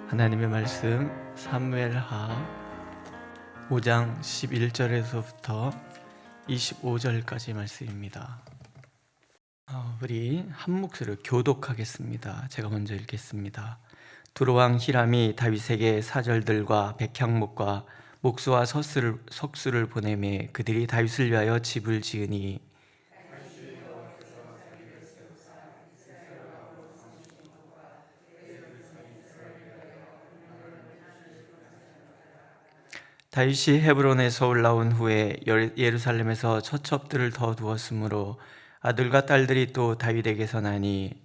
하나님의 말씀 사무엘하 5장 11절에서부터 25절까지 말씀입니다. 우리 한 목소리로 교독하겠습니다. 제가 먼저 읽겠습니다. 두로왕 히람이 다윗에게 사절들과 백향목과 목수와 석수를 보내매 그들이 다윗을 위하여 집을 지으니 다윗이 헤브론에서 올라온 후에 예루살렘에서 처첩들을 더 두었으므로 아들과 딸들이 또 다윗에게서 나니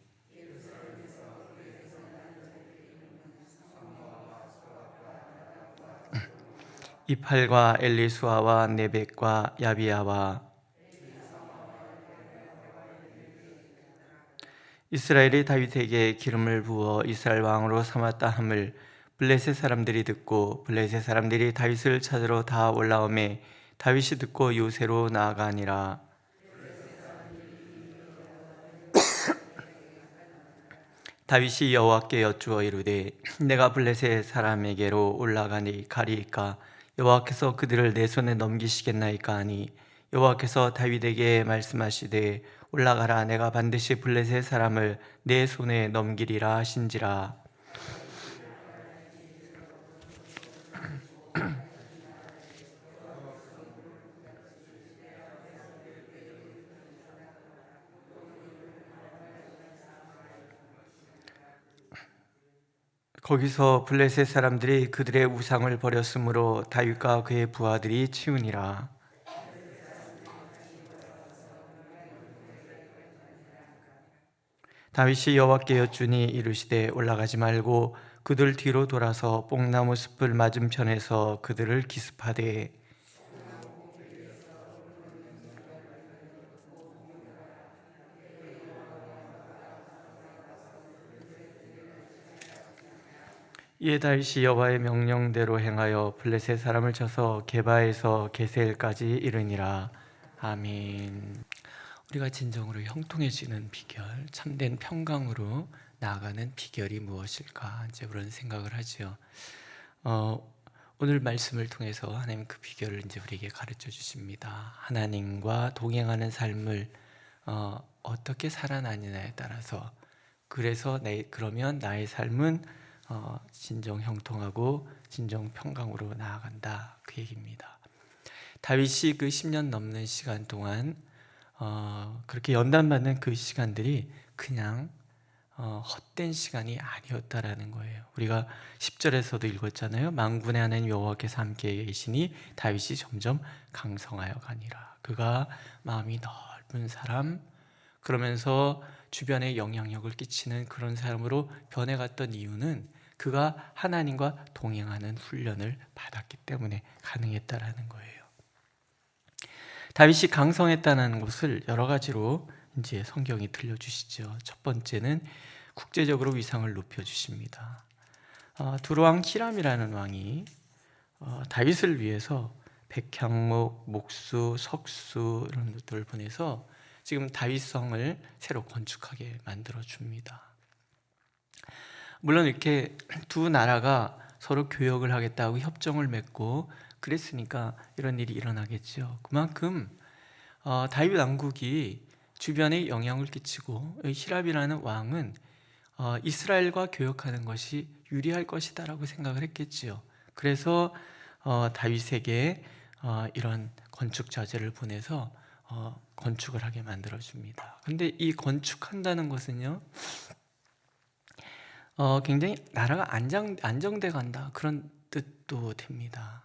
이팔과 엘리수아와 네벡과 야비야와 이스라엘이 다윗에게 기름을 부어 이스라엘 왕으로 삼았다 함을 블레셋 사람들이 듣고 블레셋 사람들이 다윗을 찾으러 다 올라오매 다윗이 듣고 요새로 나아가니라. 다윗이 여호와께 여쭈어 이르되 내가 블레셋 사람에게로 올라가니 가리이까 여호와께서 그들을 내 손에 넘기시겠나이까 하니 여호와께서 다윗에게 말씀하시되 올라가라 내가 반드시 블레셋 사람을 내 손에 넘기리라 하신지라. 거기서 블레셋 사람들이 그들의 우상을 버렸으므로 다윗과 그의 부하들이 치우니라. 다윗이 여호와께 여쭈니 이르시되 올라가지 말고 그들 뒤로 돌아서 뽕나무 숲을 맞은편에서 그들을 기습하되 이에 다윗이 여호와의 명령대로 행하여 블레셋 사람을 쳐서 게바에서 게셀까지 이르니라. 아멘. 우리가 진정으로 형통해지는 비결, 참된 평강으로 나아가는 비결이 무엇일까? 이제 그런 생각을 하지요. 오늘 말씀을 통해서 하나님 그 비결을 이제 우리에게 가르쳐 주십니다. 하나님과 동행하는 삶을 어떻게 살아나느냐에 따라서 그러면 나의 삶은 진정 형통하고 진정 평강으로 나아간다, 그 얘기입니다. 다윗이 그 10년 넘는 시간 동안 그렇게 연단받는 그 시간들이 그냥 헛된 시간이 아니었다라는 거예요. 우리가 10절에서도 읽었잖아요. 만군의 하나님 여호와께서 함께 계시니 다윗이 점점 강성하여 가니라. 그가 마음이 넓은 사람, 그러면서 주변에 영향력을 끼치는 그런 사람으로 변해갔던 이유는 그가 하나님과 동행하는 훈련을 받았기 때문에 가능했다라는 거예요. 다윗이 강성했다는 것을 여러 가지로 이제 성경이 들려주시죠. 첫 번째는 국제적으로 위상을 높여주십니다. 두로왕 히람이라는 왕이 다윗을 위해서 백향목, 목수, 석수 이런 것들을 보내서 지금 다윗성을 새로 건축하게 만들어줍니다. 물론 이렇게 두 나라가 서로 교역을 하겠다고 협정을 맺고 그랬으니까 이런 일이 일어나겠죠. 그만큼 다윗 왕국이 주변에 영향을 끼치고 히람이라는 왕은 이스라엘과 교역하는 것이 유리할 것이다라고 생각을 했겠지요. 그래서 다윗에게 이런 건축 자재를 보내서 건축을 하게 만들어줍니다. 근데 이 건축한다는 것은요, 굉장히 나라가 안정돼 간다, 그런 뜻도 됩니다.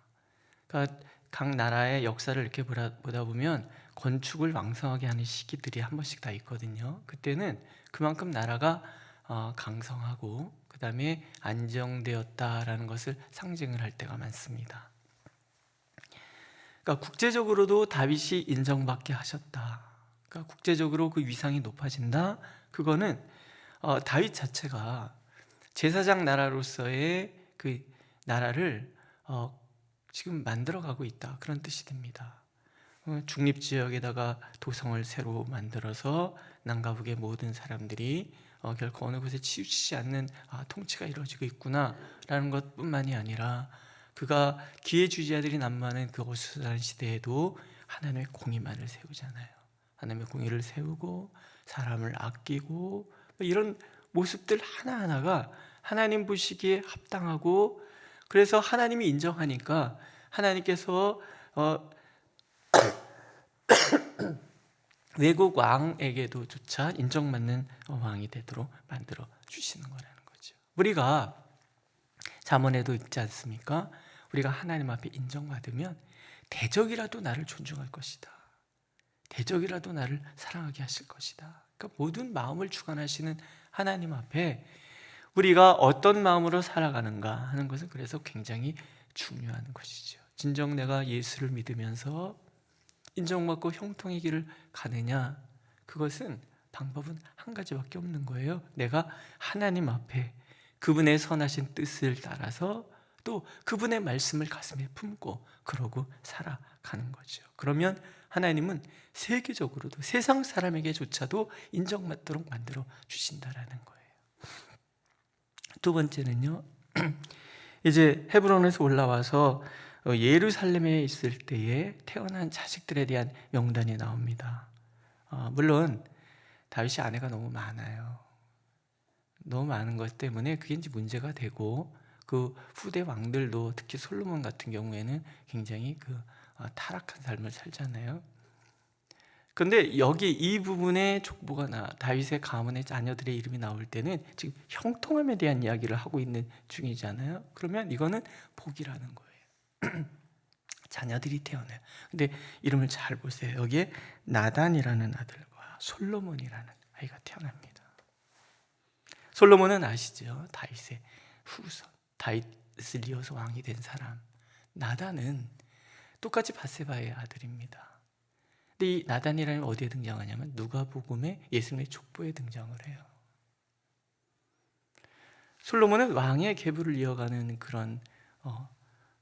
그러니까 각 나라의 역사를 이렇게 보다 보면 건축을 왕성하게 하는 시기들이 한 번씩 다 있거든요. 그때는 그만큼 나라가 강성하고 그 다음에 안정되었다라는 것을 상징을 할 때가 많습니다. 그러니까 국제적으로도 다윗이 인정받게 하셨다. 그러니까 국제적으로 그 위상이 높아진다. 그거는 다윗 자체가 제사장 나라로서의 그 나라를 지금 만들어가고 있다, 그런 뜻이 됩니다. 중립지역에다가 도성을 새로 만들어서 남과 북의 모든 사람들이 결코 어느 곳에 치우치지 않는 통치가 이루어지고 있구나라는 것뿐만이 아니라 그가 기회주의자들이 난무하는 그 어수선한 시대에도 하나님의 공의만을 세우잖아요. 하나님의 공의를 세우고 사람을 아끼고 이런 모습들 하나하나가 하나님 보시기에 합당하고, 그래서 하나님이 인정하니까 하나님께서 외국 왕에게도 조차 인정받는 왕이 되도록 만들어 주시는 거라는 거죠. 우리가 잠언에도 읽지 않습니까? 우리가 하나님 앞에 인정받으면 대적이라도 나를 존중할 것이다. 대적이라도 나를 사랑하게 하실 것이다. 그러니까 모든 마음을 주관하시는 하나님 앞에 우리가 어떤 마음으로 살아가는가 하는 것은 그래서 굉장히 중요한 것이죠. 진정 내가 예수를 믿으면서 인정받고 형통의 길을 가느냐, 그것은 방법은 한 가지밖에 없는 거예요. 내가 하나님 앞에 그분의 선하신 뜻을 따라서 또 그분의 말씀을 가슴에 품고 그러고 살아가는 거죠. 그러면 하나님은 세계적으로도 세상 사람에게조차도 인정받도록 만들어 주신다라는 거예요. 두 번째는요, 이제 헤브론에서 올라와서 예루살렘에 있을 때에 태어난 자식들에 대한 명단이 나옵니다. 물론 다윗이 아내가 너무 많아요. 너무 많은 것 때문에 그게 이제 문제가 되고, 그 후대 왕들도 특히 솔로몬 같은 경우에는 굉장히 타락한 삶을 살잖아요. 그런데 여기 이 부분에 족보가 다윗의 가문의 자녀들의 이름이 나올 때는 지금 형통함에 대한 이야기를 하고 있는 중이잖아요. 그러면 이거는 복이라는 거예요. 자녀들이 태어나요. 근데 이름을 잘 보세요. 여기에 나단이라는 아들과 솔로몬이라는 아이가 태어납니다. 솔로몬은 아시죠? 다윗의 후손, 다윗을 이어서 왕이 된 사람. 나단은 똑같이 밧세바의 아들입니다. 근데 이 나단이라는 어디에 등장하냐면 누가복음의 예수님의 족보에 등장을 해요. 솔로몬은 왕의 계보를 이어가는 그런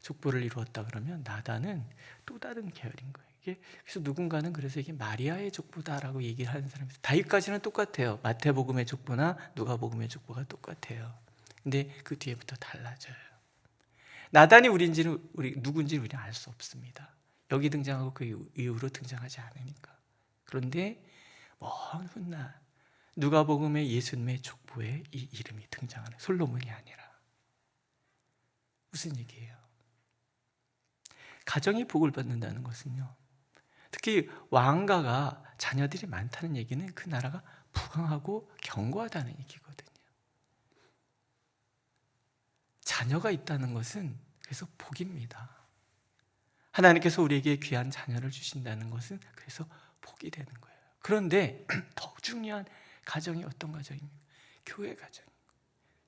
족보를 이루었다 그러면 나단은 또 다른 계열인 거예요. 그래서 누군가는 그래서 이게 마리아의 족보다라고 얘기를 하는 사람이 있어요. 다윗까지는 똑같아요. 마태복음의 족보나 누가복음의 족보가 똑같아요. 근데 그 뒤에부터 달라져요. 나단이 누군지는 우리는 알 수 없습니다. 여기 등장하고 그 이후로 등장하지 않으니까. 그런데 먼 훗날 누가복음의 예수님의 족보에 이 이름이 등장하는, 솔로몬이 아니라. 무슨 얘기예요? 가정이 복을 받는다는 것은요, 특히 왕가가 자녀들이 많다는 얘기는 그 나라가 부강하고 견고하다는 얘기거든요. 자녀가 있다는 것은 그래서 복입니다. 하나님께서 우리에게 귀한 자녀를 주신다는 것은 그래서 복이 되는 거예요. 그런데 더욱 중요한 가정이 어떤 가정입니까? 교회 가정.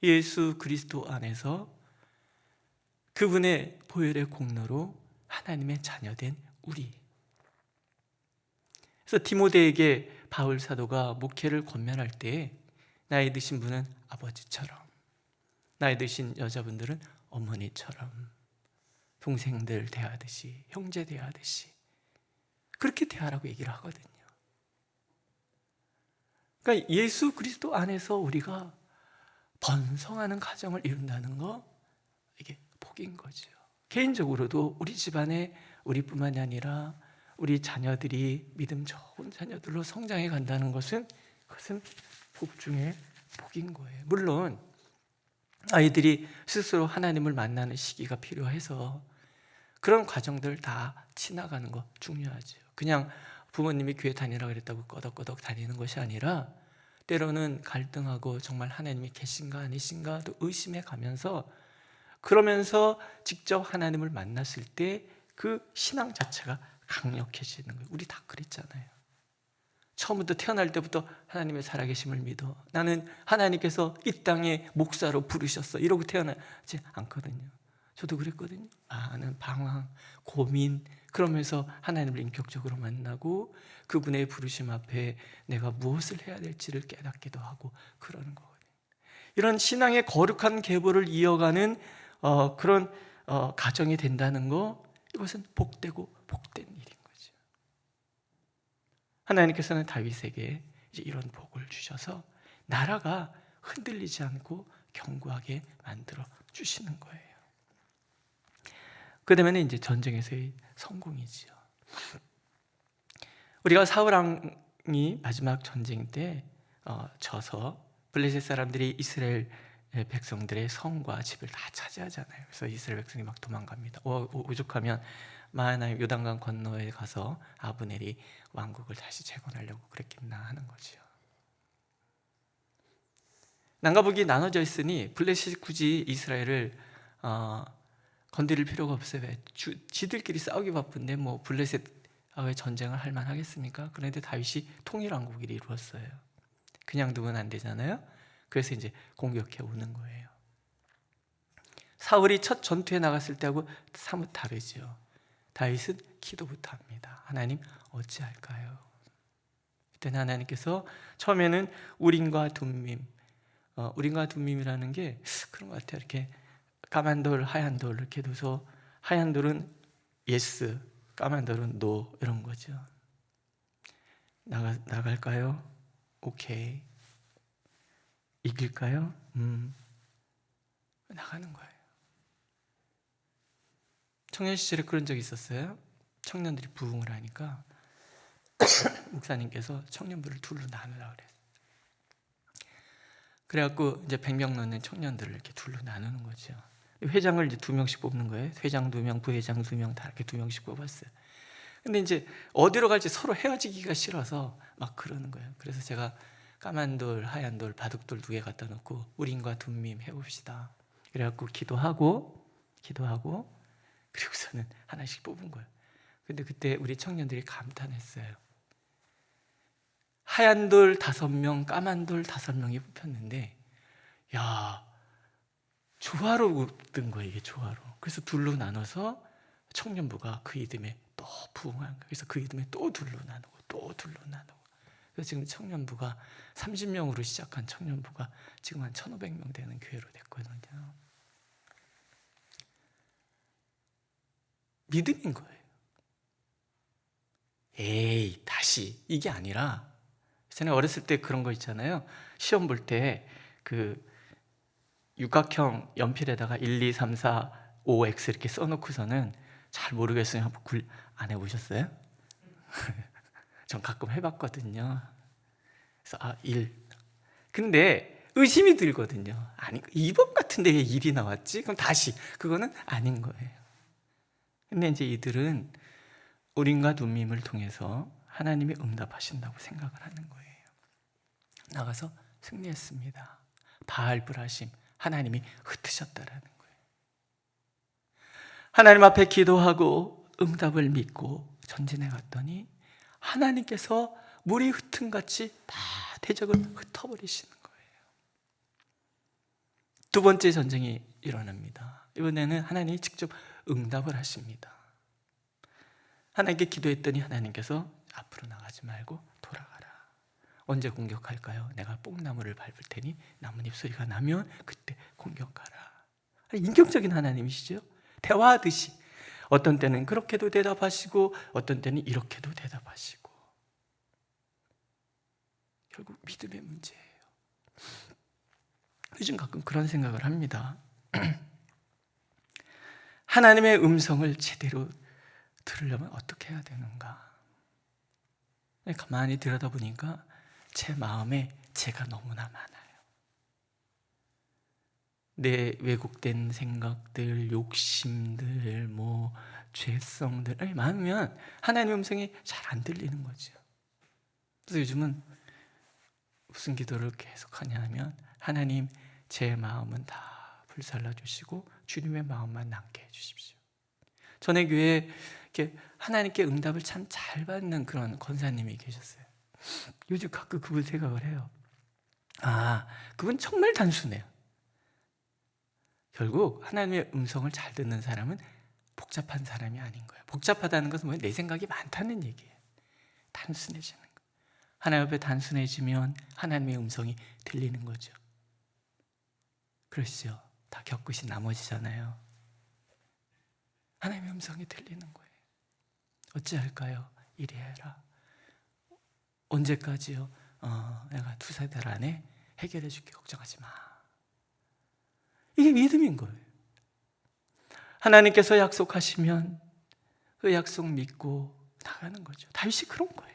예수 그리스도 안에서 그분의 보혈의 공로로 하나님의 자녀된 우리. 그래서 디모데에게 바울 사도가 목회를 권면할 때 나이 드신 분은 아버지처럼, 나이 드신 여자분들은 어머니처럼, 동생들 대하듯이, 형제 대하듯이 그렇게 대하라고 얘기를 하거든요. 그러니까 예수 그리스도 안에서 우리가 번성하는 가정을 이룬다는 거, 이게 복인 거죠. 개인적으로도 우리 집안에 우리뿐만이 아니라 우리 자녀들이 믿음 좋은 자녀들로 성장해 간다는 것은, 그것은 복 중에 복인 거예요. 물론 아이들이 스스로 하나님을 만나는 시기가 필요해서 그런 과정들 다 지나가는 거 중요하죠. 그냥 부모님이 교회 다니라고 그랬다고 꺼덕꺼덕 다니는 것이 아니라 때로는 갈등하고 정말 하나님이 계신가 아니신가도 의심해 가면서, 그러면서 직접 하나님을 만났을 때 그 신앙 자체가 강력해지는 거예요. 우리 다 그랬잖아요. 처음부터 태어날 때부터 하나님의 살아계심을 믿어, 나는 하나님께서 이 땅에 목사로 부르셨어, 이러고 태어나지 않거든요. 저도 그랬거든요. 많은 방황, 고민, 그러면서 하나님을 인격적으로 만나고 그분의 부르심 앞에 내가 무엇을 해야 될지를 깨닫기도 하고 그러는 거거든요. 이런 신앙의 거룩한 계보를 이어가는 그런 가정이 된다는 거, 이것은 복되고 복된 일인 거죠. 하나님께서는 다윗에게 이제 이런 복을 주셔서 나라가 흔들리지 않고 견고하게 만들어 주시는 거예요. 그다음에는 이제 전쟁에서의 성공이지요. 우리가 사울 왕이 마지막 전쟁 때 져서 블레셋 사람들이 이스라엘 백성들의 성과 집을 다 차지하잖아요. 그래서 이스라엘 백성이 막 도망갑니다. 오죽하면 마하나임 요단강 건너에 가서 아브넬이 왕국을 다시 재건하려고 그랬겠나 하는 거지요. 남과 북이 나눠져 있으니 블레셋이 굳이 이스라엘을 건드릴 필요가 없어요. 지들끼리 싸우기 바쁜데 뭐 블레셋과의 전쟁을 할 만하겠습니까? 그런데 다윗이 통일왕국을 이루었어요. 그냥 두면 안 되잖아요. 그래서 이제 공격해 오는 거예요. 사울이 첫 전투에 나갔을 때하고 사뭇 다르죠. 다윗은 기도부터 합니다. 하나님 어찌할까요? 그때는 하나님께서 처음에는 우림과 둠밈, 우림과 둠밈이라는 게 그런 것 같아요. 이렇게 까만 돌, 하얀 돌 이렇게 둬서 하얀 돌은 예스, 까만 돌은 노 이런 거죠. 나갈까요? 오케이. 이길까요? 나가는 거예요. 청년 시절에 그런 적이 있었어요. 청년들이 부흥을 하니까 목사님께서 청년부를 둘로 나누라고 그래요. 그래갖고 이제 100명 넘는 청년들을 이렇게 둘로 나누는 거죠. 회장을 이제 2명씩 뽑는 거예요. 회장 2명, 부회장 2명 다 이렇게 2명씩 뽑았어요. 근데 이제 어디로 갈지 서로 헤어지기가 싫어서 막 그러는 거예요. 그래서 제가 까만 돌, 하얀 돌, 바둑돌 2개 갖다 놓고 우림과 둠밈 해봅시다. 그래갖고 기도하고 그리고서는 하나씩 뽑은 거예요. 근데 그때 우리 청년들이 감탄했어요. 하얀 돌 5명, 까만 돌 5명이 뽑혔는데 야, 조화로운 거예요. 이게 조화로. 그래서 둘로 나눠서 청년부가 그 이듬해 또 부흥한 거예요. 그래서 그 이듬해 또 둘로 나누고 또 둘로 나누고. 그래서 지금 청년부가 30명으로 시작한 청년부가 지금 한 1,500명 되는 교회로 됐거든요. 믿음인 거예요. 에이, 다시 이게 아니라 저는 어렸을 때 그런 거 있잖아요. 시험 볼 때 그 육각형 연필에다가 1, 2, 3, 4, 5X 이렇게 써놓고서는 잘 모르겠어요. 안 해보셨어요? 전 가끔 해봤거든요. 그래서 1. 근데 의심이 들거든요. 아니 2번 같은데 왜 1이 나왔지? 그럼 다시 그거는 아닌 거예요. 근데 이제 이들은 우림과 둠밈을 통해서 하나님이 응답하신다고 생각을 하는 거예요. 나가서 승리했습니다. 바알브라심, 하나님이 흩으셨다라는 거예요. 하나님 앞에 기도하고 응답을 믿고 전진해 갔더니 하나님께서 물이 흩은 같이 다 대적을 흩어버리시는 거예요. 2번째 전쟁이 일어납니다. 이번에는 하나님이 직접 응답을 하십니다. 하나님께 기도했더니 하나님께서 앞으로 나가지 말고 돌아가라. 언제 공격할까요? 내가 뽕나무를 밟을 테니 나뭇잎 소리가 나면 그때 공격하라. 인격적인 하나님이시죠? 대화하듯이 어떤 때는 그렇게도 대답하시고 어떤 때는 이렇게도 대답하시고. 결국 믿음의 문제예요. 요즘 가끔 그런 생각을 합니다. 하나님의 음성을 제대로 들으려면 어떻게 해야 되는가? 가만히 들여다보니까 제 마음에 제가 너무나 많아요. 내 왜곡된 생각들, 욕심들, 죄성들 많으면 하나님의 음성이 잘 안 들리는 거죠. 그래서 요즘은 무슨 기도를 계속하냐 하면 하나님 제 마음은 다 불살라 주시고 주님의 마음만 남게 해주십시오. 전에 교회에 이렇게 하나님께 응답을 참 잘 받는 그런 권사님이 계셨어요. 요즘 가끔 그분 생각을 해요. 그분 정말 단순해요. 결국 하나님의 음성을 잘 듣는 사람은 복잡한 사람이 아닌 거예요. 복잡하다는 것은 뭐예요? 내 생각이 많다는 얘기예요. 단순해지는 거. 하나님 앞에 단순해지면 하나님의 음성이 들리는 거죠. 그러시죠? 다 겪으신 나머지잖아요. 하나님의 음성이 들리는 거예요. 어찌할까요? 이리 해라. 언제까지요? 내가 2-3달 안에 해결해 줄게, 걱정하지 마. 이게 믿음인 거예요. 하나님께서 약속하시면 그 약속 믿고 나가는 거죠. 다윗이 그런 거예요.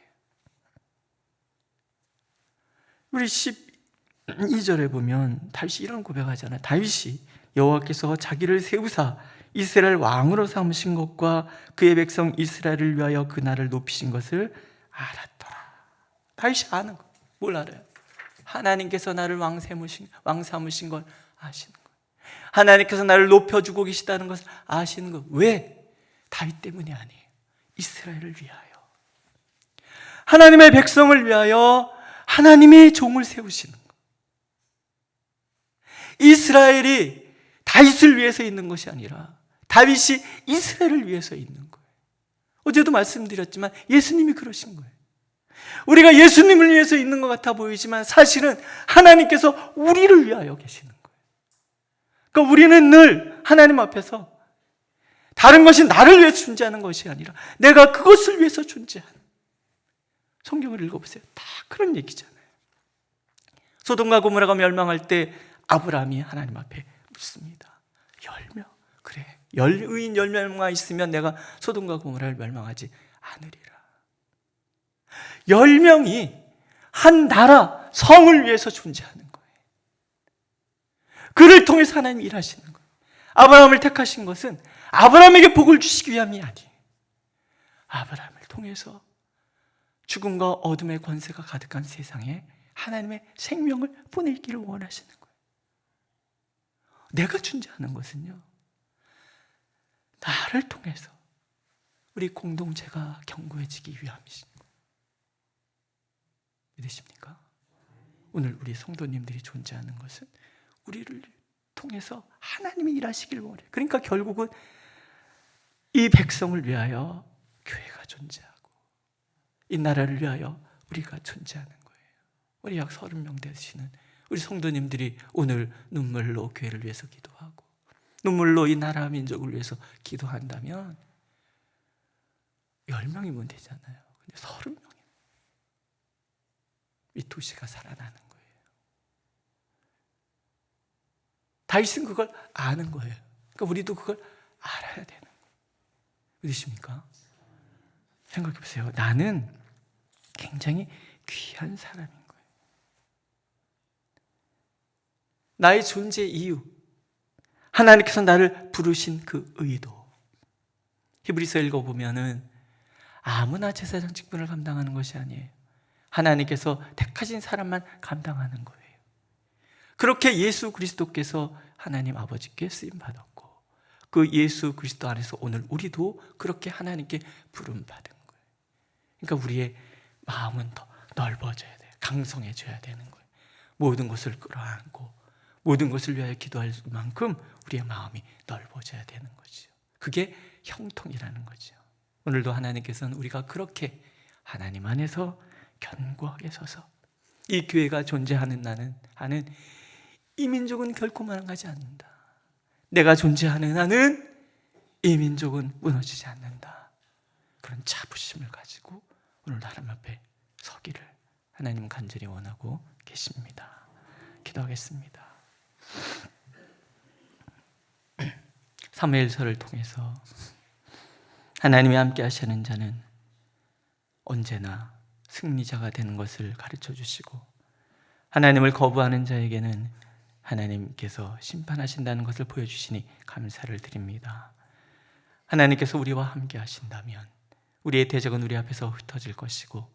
우리 12절에 보면 다윗이 이런 고백하잖아요. 다윗이 여호와께서 자기를 세우사 이스라엘 왕으로 삼으신 것과 그의 백성 이스라엘을 위하여 그날을 높이신 것을 알았더라. 다윗이 아는 거. 뭘 알아요? 하나님께서 나를 왕 삼으신 걸 아시는 거예요. 하나님께서 나를 높여주고 계시다는 것을 아시는 거. 왜? 다윗 때문이 아니에요. 이스라엘을 위하여, 하나님의 백성을 위하여 하나님의 종을 세우시는 거. 이스라엘이 다윗을 위해서 있는 것이 아니라 다윗이 이스라엘을 위해서 있는 거예요. 어제도 말씀드렸지만 예수님이 그러신 거예요. 우리가 예수님을 위해서 있는 것 같아 보이지만 사실은 하나님께서 우리를 위하여 계시는 거예요. 그러니까 우리는 늘 하나님 앞에서 다른 것이 나를 위해서 존재하는 것이 아니라 내가 그것을 위해서 존재하는, 성경을 읽어보세요. 다 그런 얘기잖아요. 소돔과 고모라가 멸망할 때 아브라함이 하나님 앞에 묻습니다. 10명, 그래, 의인 10명만 있으면 내가 소돔과 고모라를 멸망하지 않으리라. 10명이 한 나라 성을 위해서 존재하는 거예요. 그를 통해서 하나님이 일하시는 거예요. 아브라함을 택하신 것은 아브라함에게 복을 주시기 위함이 아니에요. 아브라함을 통해서 죽음과 어둠의 권세가 가득한 세상에 하나님의 생명을 보내기를 원하시는 거예요. 내가 존재하는 것은요, 나를 통해서 우리 공동체가 견고해지기 위함이신 거예요. 믿으십니까? 오늘 우리 성도님들이 존재하는 것은 우리를 통해서 하나님이 일하시길 원해요. 그러니까 결국은 이 백성을 위하여 교회가 존재하고 이 나라를 위하여 우리가 존재하는 거예요. 우리 약 30명 되시는 우리 성도님들이 오늘 눈물로 교회를 위해서 기도하고 눈물로 이 나라 민족을 위해서 기도한다면 10명이면 되잖아요. 근데 30명이면 이 도시가 살아나는 거예요. 다윗은 그걸 아는 거예요. 그러니까 우리도 그걸 알아야 되는 거예요. 믿으십니까? 생각해 보세요. 나는 굉장히 귀한 사람인 거예요. 나의 존재 이유, 하나님께서 나를 부르신 그 의도. 히브리서 읽어보면은 아무나 제사장 직분을 감당하는 것이 아니에요. 하나님께서 택하신 사람만 감당하는 거예요. 그렇게 예수 그리스도께서 하나님 아버지께 쓰임받았고 그 예수 그리스도 안에서 오늘 우리도 그렇게 하나님께 부름받은 거예요. 그러니까 우리의 마음은 더 넓어져야 돼요. 강성해져야 되는 거예요. 모든 것을 끌어안고 모든 것을 위하여 기도할 만큼 우리의 마음이 넓어져야 되는 거죠. 그게 형통이라는 거죠. 오늘도 하나님께서는 우리가 그렇게 하나님 안에서 견고하게 서서 이 교회가 존재하는 나는 이 민족은 결코 멸망하지 않는다. 내가 존재하는 한은 이 민족은 무너지지 않는다. 그런 자부심을 가지고 오늘 하나님 앞에 서기를 하나님은 간절히 원하고 계십니다. 기도하겠습니다. 사무엘서를 통해서 하나님이 함께 하시는 자는 언제나 승리자가 되는 것을 가르쳐 주시고 하나님을 거부하는 자에게는 하나님께서 심판하신다는 것을 보여주시니 감사를 드립니다. 하나님께서 우리와 함께 하신다면 우리의 대적은 우리 앞에서 흩어질 것이고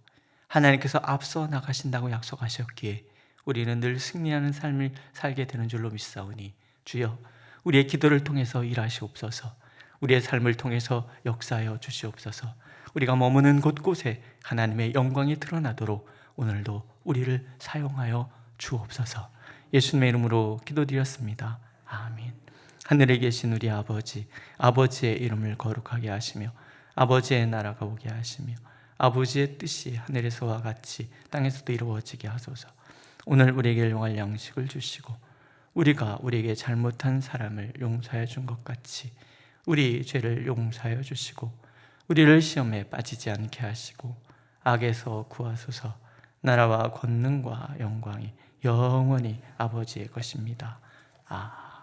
하나님께서 앞서 나가신다고 약속하셨기에 우리는 늘 승리하는 삶을 살게 되는 줄로 믿사오니 주여 우리의 기도를 통해서 일하시옵소서. 우리의 삶을 통해서 역사하여 주시옵소서. 우리가 머무는 곳곳에 하나님의 영광이 드러나도록 오늘도 우리를 사용하여 주옵소서. 예수님의 이름으로 기도드렸습니다. 아멘. 하늘에 계신 우리 아버지, 아버지의 이름을 거룩하게 하시며 아버지의 나라가 오게 하시며 아버지의 뜻이 하늘에서와 같이 땅에서도 이루어지게 하소서. 오늘 우리에게 일용할 양식을 주시고 우리가 우리에게 잘못한 사람을 용서해 준 것 같이 우리 죄를 용서하여 주시고 우리를 시험에 빠지지 않게 하시고 악에서 구하소서. 나라와 권능과 영광이 영원히 아버지의 것입니다. 아멘.